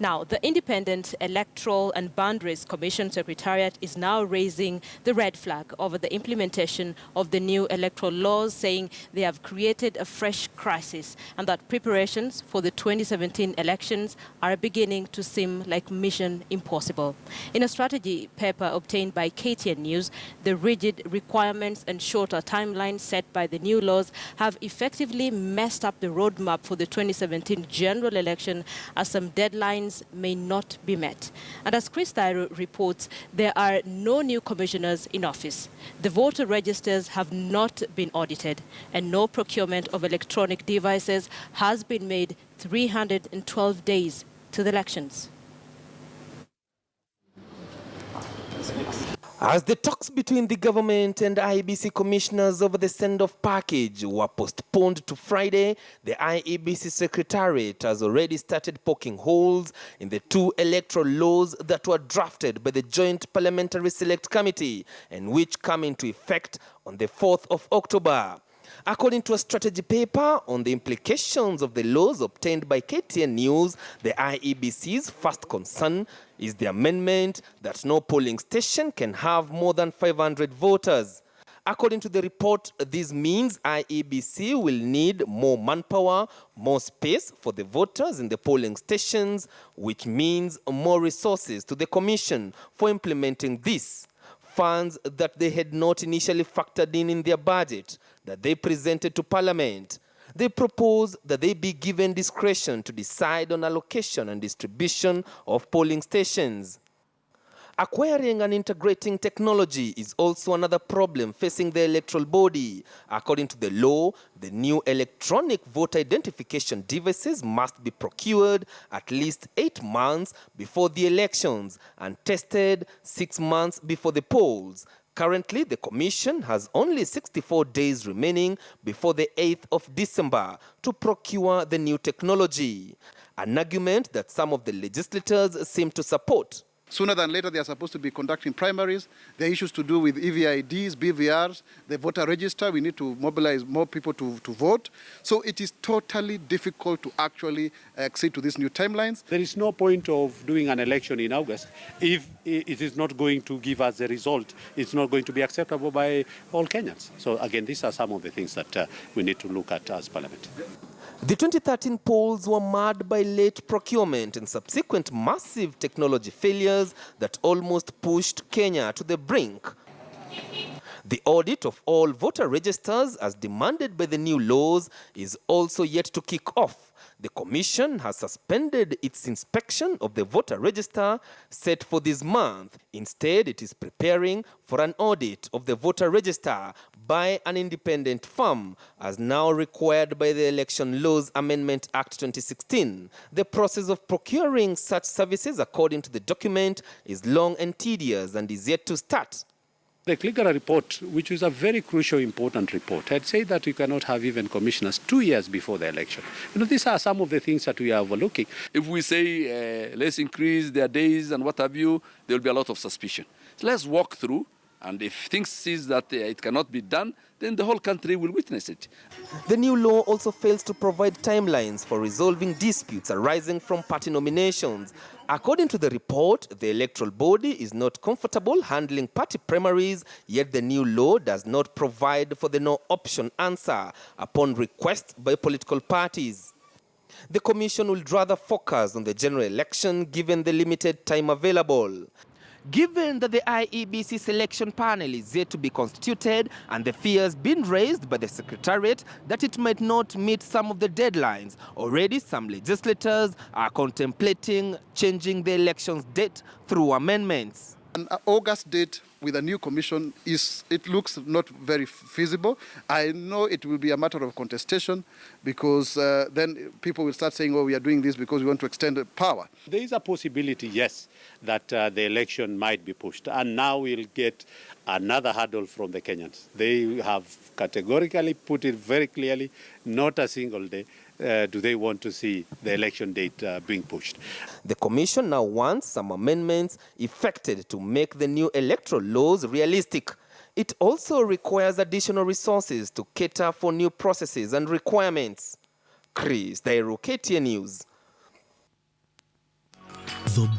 Now, the Independent Electoral and Boundaries Commission Secretariat is now raising the red flag over the implementation of the new electoral laws, saying they have created a fresh crisis and that preparations for the 2017 elections are beginning to seem like mission impossible. In a strategy paper obtained by KTN News, the rigid requirements and shorter timelines set by the new laws have effectively messed up the roadmap for the 2017 general election, as some deadlines may not be met. And as Chris Thairu reports, there are no new commissioners in office. The voter registers have not been audited, and no procurement of electronic devices has been made 312 days to the elections. As the talks between the government and IEBC commissioners over the send-off package were postponed to Friday, the IEBC secretariat has already started poking holes in the two electoral laws that were drafted by the Joint Parliamentary Select Committee and which come into effect on the 4th of October. According to a strategy paper on the implications of the laws obtained by KTN News, the IEBC's first concern is the amendment that no polling station can have more than 500 voters. According to the report, this means IEBC will need more manpower, more space for the voters in the polling stations, which means more resources to the Commission for implementing this. Funds that they had not initially factored in their budget that they presented to Parliament. They propose that they be given discretion to decide on allocation and distribution of polling stations. Acquiring and integrating technology is also another problem facing the electoral body. According to the law, the new electronic voter identification devices must be procured at least 8 months before the elections and tested 6 months before the polls. Currently, the Commission has only 64 days remaining before the 8th of December to procure the new technology, an argument that some of the legislators seem to support. Sooner than later, they are supposed to be conducting primaries. There are issues to do with EVIDs, BVRs, the voter register. We need to mobilize more people to vote. So it is totally difficult to actually accede to these new timelines. There is no point of doing an election in August if it is not going to give us a result. It's not going to be acceptable by all Kenyans. So again, these are some of the things that we need to look at as Parliament. The 2013 polls were marred by late procurement and subsequent massive technology failures that almost pushed Kenya to the brink. The audit of all voter registers, as demanded by the new laws, is also yet to kick off. The Commission has suspended its inspection of the voter register set for this month. Instead, it is preparing for an audit of the voter register by an independent firm, as now required by the Election Laws Amendment Act 2016. The process of procuring such services, according to the document, is long and tedious and is yet to start. The Cligara report, which is a very crucial, important report, had said that we cannot have even commissioners 2 years before the election. These are some of the things that we are overlooking. If we say let's increase their days and what have you, there will be a lot of suspicion. So let's walk through, and if things sees that it cannot be done, then the whole country will witness it. The new law also fails to provide timelines for resolving disputes arising from party nominations. According to the report, the electoral body is not comfortable handling party primaries, yet the new law does not provide for the no-option answer upon request by political parties. The Commission will rather focus on the general election given the limited time available. Given that the IEBC selection panel is yet to be constituted and the fears been raised by the Secretariat that it might not meet some of the deadlines, already some legislators are contemplating changing the election's date through amendments. An August date with a new commission it looks not very feasible. I know it will be a matter of contestation because then people will start saying, oh, we are doing this because we want to extend the power. There is a possibility, yes, that the election might be pushed. And now we'll get another hurdle from the Kenyans. They have categorically put it very clearly, not a single day do they want to see the election date being pushed. The Commission now wants some amendments effected to make the new electoral laws realistic. It also requires additional resources to cater for new processes and requirements. Chris Thairu, KTN News. The